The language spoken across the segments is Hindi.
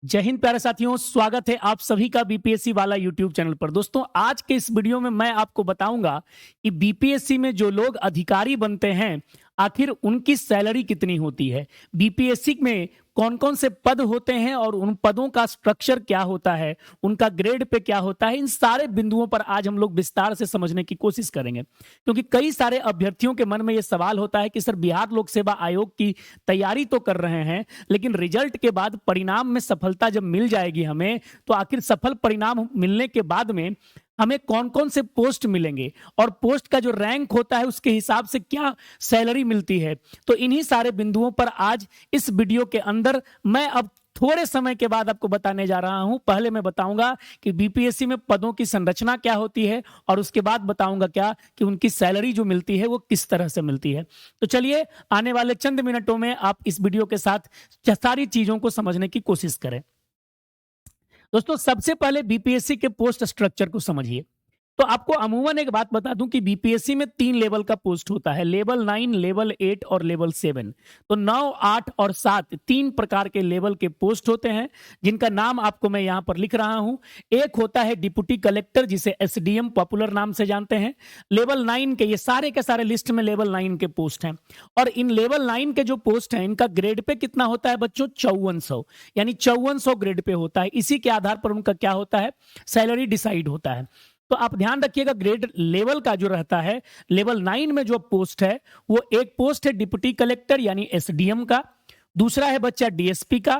जय हिंद प्यारे साथियों, स्वागत है आप सभी का बीपीएससी वाला यूट्यूब चैनल पर। दोस्तों, आज के इस वीडियो में मैं आपको बताऊंगा कि बीपीएससी में जो लोग अधिकारी बनते हैं आखिर उनकी सैलरी कितनी होती है, बीपीएससी में कौन कौन से पद होते हैं और उन पदों का स्ट्रक्चर क्या होता है, उनका ग्रेड पे क्या होता है। इन सारे बिंदुओं पर आज हम लोग विस्तार से समझने की कोशिश करेंगे, क्योंकि कई सारे अभ्यर्थियों के मन में यह सवाल होता है कि सर, बिहार लोक सेवा आयोग की तैयारी तो कर रहे हैं, लेकिन रिजल्ट के बाद परिणाम में सफलता जब मिल जाएगी हमें, तो आखिर सफल परिणाम मिलने के बाद में हमें कौन कौन से पोस्ट मिलेंगे और पोस्ट का जो रैंक होता है उसके हिसाब से क्या सैलरी मिलती है। तो इन्हीं सारे बिंदुओं पर आज इस वीडियो के अंदर मैं अब थोड़े समय के बाद आपको बताने जा रहा हूं। पहले मैं बताऊंगा कि बीपीएससी में पदों की संरचना क्या होती है और उसके बाद बताऊंगा क्या कि उनकी सैलरी जो मिलती है वो किस तरह से मिलती है। तो चलिए, आने वाले चंद मिनटों में आप इस वीडियो के साथ सारी चीजों को समझने की कोशिश करें। दोस्तों, सबसे पहले बीपीएससी के पोस्ट स्ट्रक्चर को समझिए। तो आपको अमूमन एक बात बता दूं कि बीपीएससी में 3 लेवल का पोस्ट होता है, लेवल 9, लेवल 8 और लेवल 7। तो 9, 8 और 7 तीन प्रकार के लेवल के पोस्ट होते हैं, जिनका नाम आपको मैं यहां पर लिख रहा हूं। एक होता है डिप्टी कलेक्टर, जिसे एसडीएम पॉपुलर नाम से जानते हैं। लेवल 9 के ये सारे के सारे लिस्ट में लेवल 9 के पोस्ट हैं, और इन लेवल 9 के जो पोस्ट हैं इनका ग्रेड पे कितना होता है बच्चों? 5400, यानी 5400 ग्रेड पे होता है। इसी के आधार पर उनका क्या होता है? सैलरी डिसाइड होता है। तो आप ध्यान रखिएगा, ग्रेड लेवल का जो रहता है, लेवल 9 में जो पोस्ट है वो एक पोस्ट है डिप्टी कलेक्टर यानी एसडीएम का, दूसरा है बच्चा डीएसपी का,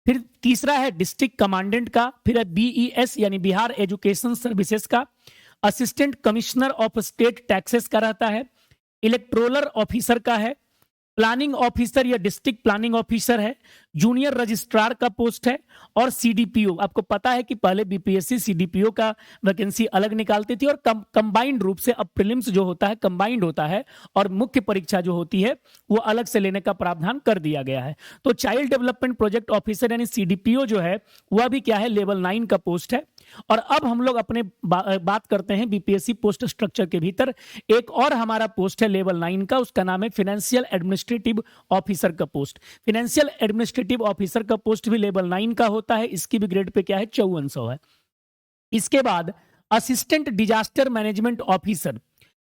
फिर तीसरा है डिस्ट्रिक्ट कमांडेंट का, फिर है बीईएस यानी बिहार एजुकेशन सर्विसेज का, assistant commissioner of state taxes का रहता है, इलेक्ट्रोलर ऑफिसर का है, प्लानिंग ऑफिसर या डिस्ट्रिक्ट प्लानिंग ऑफिसर है, जूनियर रजिस्ट्रार का पोस्ट है, और सीडीपीओ। आपको पता है कि पहले बीपीएससी सीडीपीओ का वैकेंसी अलग निकालती थी, और कंबाइंड रूप से अब प्रीलिम्स जो होता है कंबाइंड होता है, और मुख्य परीक्षा जो होती है वो अलग से लेने का प्रावधान कर दिया गया है। तो चाइल्ड डेवलपमेंट प्रोजेक्ट ऑफिसर यानी सीडीपीओ जो है वह भी क्या है? लेवल 9 का पोस्ट है। और अब हम लोग अपने बात करते हैं बीपीएससी पोस्ट स्ट्रक्चर के भीतर एक और हमारा पोस्ट है लेवल 9 का, उसका नाम है फाइनेंशियल एडमिनिस्ट्रेटिव ऑफिसर का पोस्ट। फाइनेंशियल एडमिनिस्ट्रेटिव ऑफिसर का पोस्ट भी लेवल 9 का होता है, इसकी भी ग्रेड पे क्या है? 5400 है। इसके बाद असिस्टेंट डिजास्टर मैनेजमेंट ऑफिसर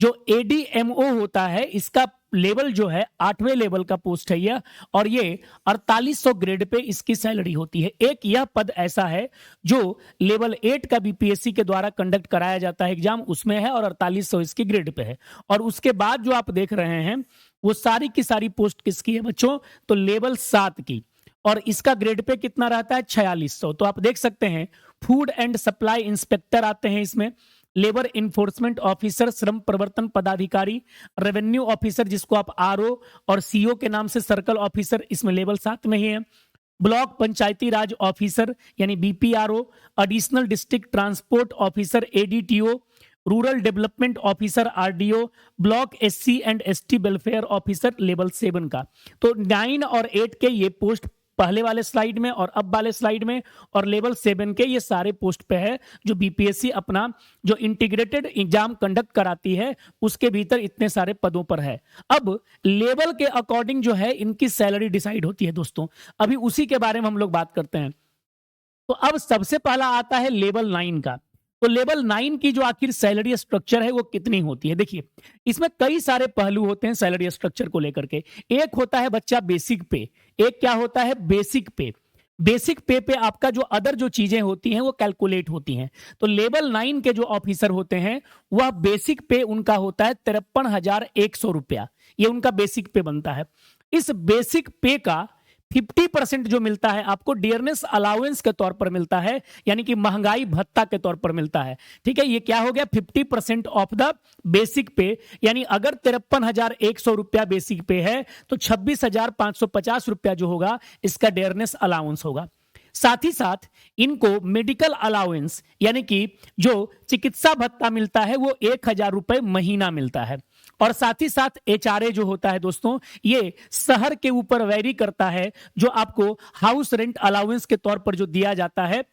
जो एडीएमओ होता है, इसका लेवल जो है 8वें लेवल का पोस्ट है यह, और ये 4800 ग्रेड पे इसकी सैलरी होती है। एक यह पद ऐसा है जो लेवल 8 का बीपीएससी के द्वारा कंडक्ट कराया जाता है एग्जाम, उसमें है, और 4800 इसकी ग्रेड पे है। और उसके बाद जो आप देख रहे हैं वो सारी की सारी पोस्ट किसकी है बच्चों? तो लेवल 7 की, और इसका ग्रेड पे कितना रहता है? 4600। तो आप देख सकते हैं फूड एंड सप्लाई इंस्पेक्टर आते हैं इसमें, लेबर इन्फोर्समेंट ऑफिसर, श्रम प्रवर्तन पदाधिकारी, रेवेन्यू ऑफिसर जिसको आप आरओ और सीओ के नाम से, सर्कल ऑफिसर इसमें लेवल 7 में ही है, ब्लॉक पंचायती राज ऑफिसर यानी BPRO, additional district transport officer ADTO, rural development officer RDO, block SC and ST welfare officer level 7 का। तो 9 और 8 के ये पोस्ट पहले वाले स्लाइड में और अब वाले स्लाइड में, और लेवल 7 के ये सारे पोस्ट पे है जो बीपीएससी अपना जो इंटीग्रेटेड एग्जाम कंडक्ट कराती है उसके भीतर इतने सारे पदों पर है। अब लेवल के अकॉर्डिंग जो है इनकी सैलरी डिसाइड होती है दोस्तों, अभी उसी के बारे में हम लोग बात करते हैं। तो अब सबसे पहला आता है लेवल 9 का। तो लेवल 9 की जो आखिर सैलरी स्ट्रक्चर है वो कितनी होती है? देखिए, इसमें कई सारे पहलू होते हैं सैलरी स्ट्रक्चर को लेकर के। एक होता है बच्चा बेसिक पे, एक क्या होता है? बेसिक पे। बेसिक पे आपका जो अदर जो चीजें होती हैं वो कैलकुलेट होती हैं। तो लेवल 9 के जो ऑफिसर होते हैं वह बेसिक पे उनका होता है 53,100 रुपया, ये उनका बेसिक पे बनता है। इस बेसिक पे का 50% जो मिलता है आपको डियरनेस अलाउंस के तौर पर मिलता है, यानी कि महंगाई भत्ता के तौर पर मिलता है। ठीक है, ये क्या हो गया? 50% ऑफ द बेसिक पे, यानी अगर 53,100 रुपया बेसिक पे है तो 26,550 रुपया जो होगा इसका डियरनेस अलाउंस होगा। साथ ही साथ इनको मेडिकल अलाउंस यानी कि जो चिकित्सा भत्ता मिलता है वो 1,000 रुपए महीना मिलता है। और साथ ही साथ एचआरए जो होता है दोस्तों, ये शहर के ऊपर वैरी करता है, जो आपको हाउस रेंट अलाउंस के तौर पर जो दिया जाता है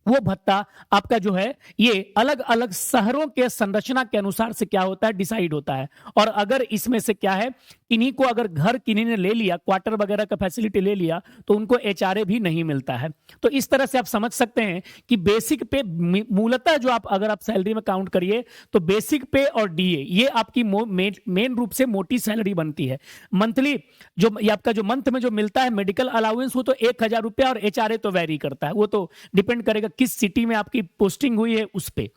वो भत्ता आपका जो है ये अलग अलग शहरों के संरचना के अनुसार से क्या होता है, डिसाइड होता है। और अगर इसमें से क्या है, किन्हीं को अगर घर किन्हीं ने ले लिया, क्वार्टर वगैरह का फैसिलिटी ले लिया, तो उनको एचआरए भी नहीं मिलता है। तो इस तरह से आप समझ सकते हैं कि बेसिक पे मूलतः जो आप अगर आप सैलरी में काउंट करिए तो बेसिक पे और डीए ये आपकी मेन रूप से मोटी सैलरी बनती है। मंथली जो ये आपका जो मंथ में जो मिलता है मेडिकल अलाउंस, वो तो 1,000 रुपया, और एचआरए तो वेरी करता है, वो तो डिपेंड करेगा किस सिटी में आपकी पोस्टिंग हुई है उस पे।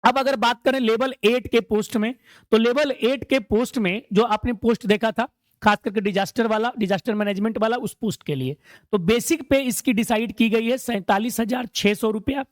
अब अगर बात करें लेवल 8 के पोस्ट में, तो लेवल 8 के पोस्ट में जो आपने पोस्ट देखा था खास करके डिजास्टर मैनेजमेंट वाला, उस पोस्ट के लिए तो बेसिक पे इसकी डिसाइड की गई है 47,600 रुपया।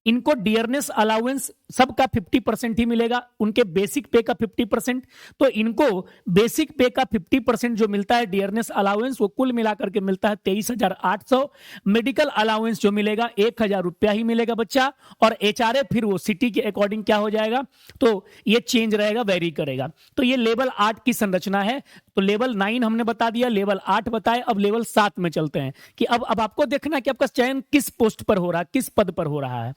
इनको डियरनेस अलाउंस सबका 50% ही मिलेगा, उनके बेसिक पे का 50%। तो इनको बेसिक पे का 50% जो मिलता है डियरनेस अलाउंस, वो कुल मिलाकर के मिलता है 23,800। मेडिकल अलाउंस जो मिलेगा 1,000 रुपया ही मिलेगा बच्चा। और एचआरए फिर वो सिटी के अकॉर्डिंग क्या हो जाएगा, तो ये चेंज रहेगा, वेरी करेगा। तो ये लेवल 8 की संरचना है। तो लेवल 9 हमने बता दिया, लेवल 8 बताए। अब लेवल 7 में चलते हैं कि अब आपको देखना है कि आपका चयन किस पोस्ट पर हो रहा है, किस पद पर हो रहा है।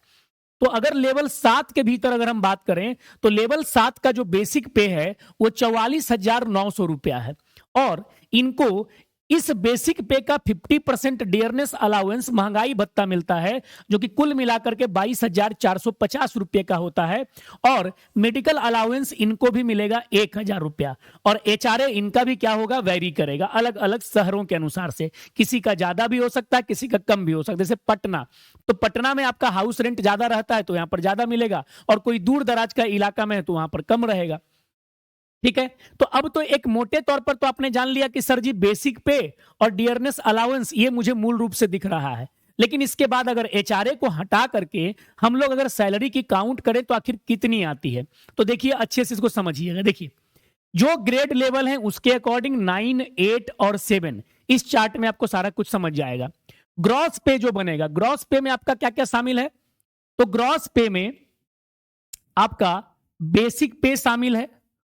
तो अगर लेवल 7 के भीतर अगर हम बात करें तो लेवल 7 का जो बेसिक पे है वो 44,900 रुपया है। और इनको इस बेसिक पे का 50% डियरनेस अलाउंस महंगाई भत्ता मिलता है, जो कि कुल मिलाकर के 22,450 रुपये का होता है। और मेडिकल अलाउंस इनको भी मिलेगा 1,000 रुपया। और एचआरए इनका भी क्या होगा, वेरी करेगा अलग अलग शहरों के अनुसार से, किसी का ज्यादा भी हो सकता है, किसी का कम भी हो सकता है। जैसे पटना, तो पटना में आपका हाउस रेंट ज्यादा रहता है तो यहां पर ज्यादा मिलेगा, और कोई दूर दराज का इलाका में है तो वहां पर कम रहेगा। ठीक है, तो अब तो एक मोटे तौर पर तो आपने जान लिया कि सर जी बेसिक पे और डियरनेस अलाउंस ये मुझे मूल रूप से दिख रहा है। लेकिन इसके बाद अगर एचआरए को हटा करके हम लोग अगर सैलरी की काउंट करें तो आखिर कितनी आती है, तो देखिए अच्छे से इसको समझिएगा। देखिए जो ग्रेड लेवल है उसके अकॉर्डिंग 9, 8 और 7 इस चार्ट में आपको सारा कुछ समझ जाएगा। ग्रॉस पे जो बनेगा, ग्रॉस पे में आपका क्या क्या शामिल है, तो ग्रॉस पे में आपका बेसिक पे शामिल है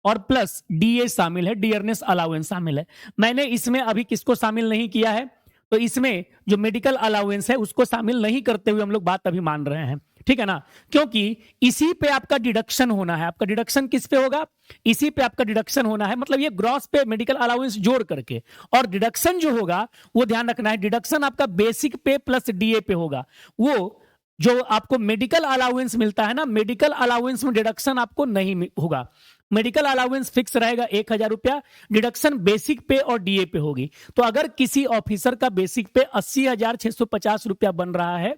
और प्लस डीए शामिल है, डियरनेस अलाउंस शामिल है। मैंने इसमें अभी किसको शामिल नहीं किया है, तो इसमें जो मेडिकल अलाउंस है उसको शामिल नहीं करते हुए हम लोग बात अभी मान रहे हैं, ठीक है ना, क्योंकि इसी पे आपका डिडक्शन होना है। आपका डिडक्शन किस पे होगा, इसी पे आपका डिडक्शन होना है, मतलब ये ग्रॉस पे मेडिकल अलाउंस जोड़ करके। और डिडक्शन जो होगा वो ध्यान रखना है, डिडक्शन आपका बेसिक पे प्लस डीए पे होगा। वो जो आपको मेडिकल अलाउंस मिलता है ना, मेडिकल अलाउंस में डिडक्शन आपको नहीं होगा। मेडिकल अलाउंस फिक्स रहेगा 1,000 रुपया, डिडक्शन बेसिक पे और डीए पे होगी। तो अगर किसी ऑफिसर का बेसिक पे 80,650 रुपया बन रहा है,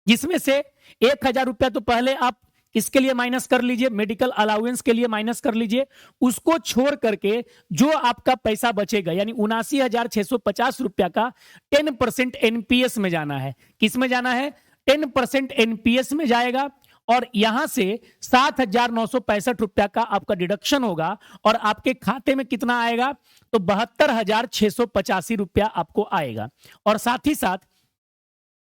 जिसमें से 1,000 रुपया तो पहले आप इसके लिए माइनस कर लीजिए, मेडिकल अलाउंस के लिए माइनस कर लीजिए, उसको छोड़ करके जो आपका पैसा बचेगा यानी 79,650 रुपया का 10% एनपीएस में जाना है। किस में जाना है, 10% एनपीएस में जाएगा। और यहां से 7,965 रुपया का आपका डिडक्शन होगा और आपके खाते में कितना आएगा, तो 72,685 रुपया आपको आएगा। और साथ ही साथ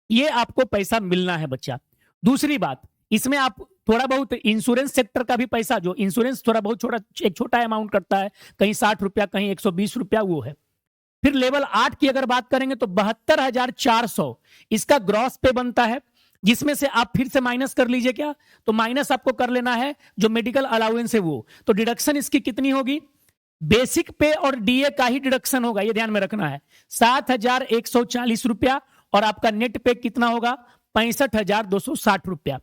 ये आपको पैसा मिलना है बच्चा। दूसरी बात, इसमें आप थोड़ा बहुत इंश्योरेंस सेक्टर का भी पैसा, जो इंश्योरेंस थोड़ा बहुत एक छोटा अमाउंट करता है, कहीं 60 रुपया कहीं 120 रुपया, वो है। फिर लेवल 8 की अगर बात करेंगे तो 72,400 इसका ग्रॉस पे बनता है, जिसमें से आप फिर से माइनस कर लीजिए, क्या, तो माइनस आपको कर लेना है जो मेडिकल अलाउंस है वो। तो डिडक्शन इसकी कितनी होगी, बेसिक पे और डीए का ही डिडक्शन होगा, ये ध्यान में रखना है, 7,140 रुपया। और आपका नेट पे कितना होगा, 65,260 रुपया।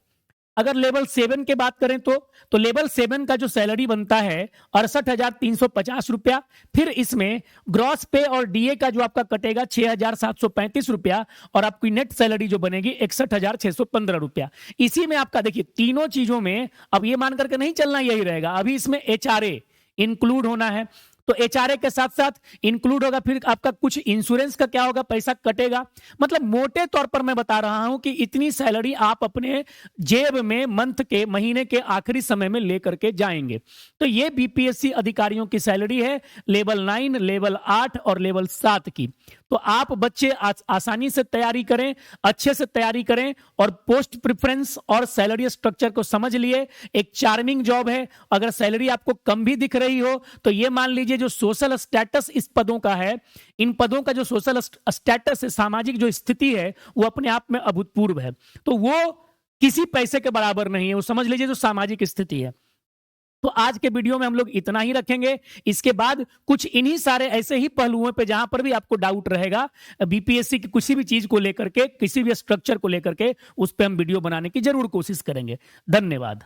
अगर लेवल 7 के बात करें तो लेवल 7 का जो सैलरी बनता है 68,350 रुपया। फिर इसमें ग्रॉस पे और डीए का जो आपका कटेगा 6,735 रुपया, और आपकी नेट सैलरी जो बनेगी 61,615 रुपया। इसी में आपका देखिए तीनों चीजों में अब ये मान करके नहीं चलना, यही रहेगा। अभी इसमें एचआरए इंक्लूड होना है, तो एचआरए के साथ साथ इंक्लूड होगा, फिर आपका कुछ इंश्योरेंस का क्या होगा, पैसा कटेगा। मतलब मोटे तौर पर मैं बता रहा हूं कि इतनी सैलरी आप अपने जेब में मंथ के, महीने के आखिरी समय में लेकर के जाएंगे। तो ये बीपीएससी अधिकारियों की सैलरी है लेवल 9, लेवल 8 और लेवल 7 की। तो आप बच्चे आसानी से तैयारी करें, अच्छे से तैयारी करें और पोस्ट प्रेफरेंस और सैलरी स्ट्रक्चर को समझ लिए। एक चार्मिंग जॉब है। अगर सैलरी आपको कम भी दिख रही हो तो ये मान लीजिए जो सोशल स्टेटस इस पदों का है, इन पदों का जो सोशल स्टेटस है, सामाजिक जो स्थिति है, वो अपने आप में अभूतपूर्व है। तो वो किसी पैसे के बराबर नहीं है, वो समझ लीजिए जो सामाजिक स्थिति है। तो आज के वीडियो में हम लोग इतना ही रखेंगे। इसके बाद कुछ इन्हीं सारे ऐसे ही पहलुओं पे जहां पर भी आपको डाउट रहेगा बीपीएससी की किसी भी चीज को लेकर के, किसी भी स्ट्रक्चर को लेकर के, उस पर हम वीडियो बनाने की जरूर कोशिश करेंगे। धन्यवाद।